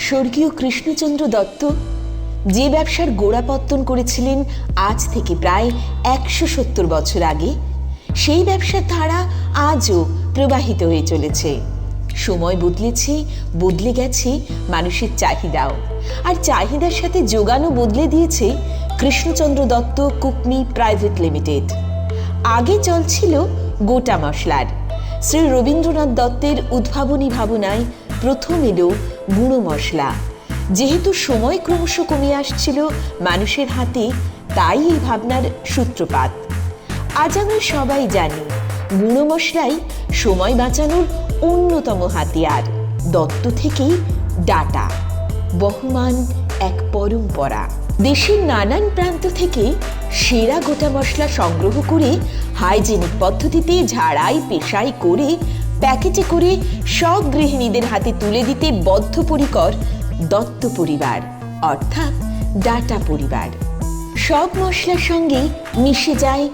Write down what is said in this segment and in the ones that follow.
স্বর্গীয় কৃষ্ণচন্দ্র দত্ত যে ব্যবসার গোড়াপত্তন করেছিলেন আজ থেকে প্রায় 170 বছর আগে, সেই ব্যবসার ধারা আজও প্রবাহিত হয়ে চলেছে। সময় বদলেছে, বদলে গেছে মানুষের চাহিদাও, আর চাহিদার সাথে যোগানও বদলে দিয়েছে কৃষ্ণচন্দ্র দত্ত কুকনি প্রাইভেট লিমিটেড। আগে চলছিল গোটা মশলার। শ্রী রবীন্দ্রনাথ দত্তের উদ্ভাবনী ভাবনায় প্রথম এলো গুঁড়ো মশলা। যেহেতু সময় ক্রমশ কমে আসছিল মানুষের হাতে, তাই এই ভাবনার সূত্রপাত। আজ আমরা সবাই জানি গুঁড়ো মশলাই সময় বাঁচানোর অন্যতম হাতিয়ার। দত্ত থেকেই ডাটা, বহমান এক পরম্পরা। দেশের নানান প্রান্ত থেকে সেরা গোটা মশলা সংগ্রহ করে হাইজেনিক পদ্ধতিতে ঝাড়াই পেশাই করে প্যাকেটে করে সব গৃহিণীদের হাতে তুলে দিতে বদ্ধপরিকর দত্ত পরিবার, অর্থাৎ ডাটা পরিবার। সব মশলার সঙ্গে মিশে যায়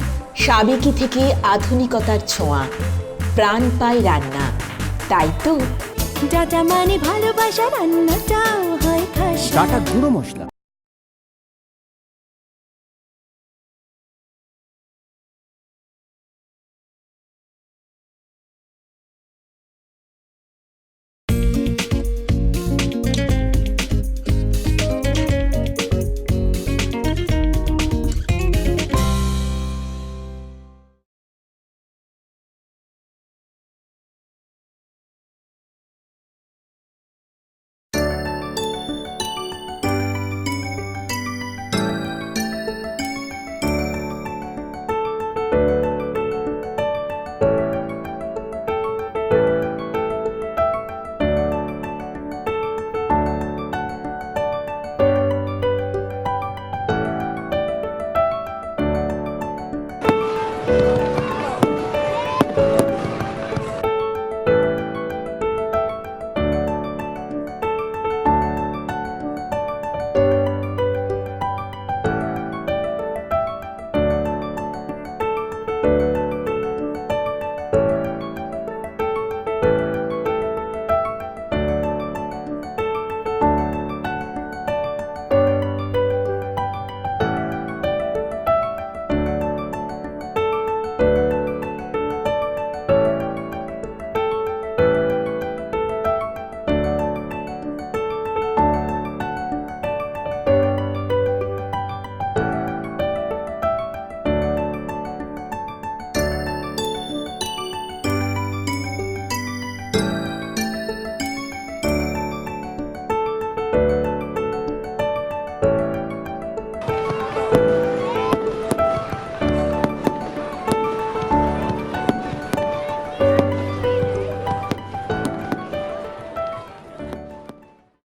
সাবেকি থেকে আধুনিকতার ছোঁয়া, প্রাণ পায় রান্না। তাই তো ডাটা মানে ভালোবাসা, রান্নাটাও হয় খাসা। ডাটা গুঁড়ো মশলা।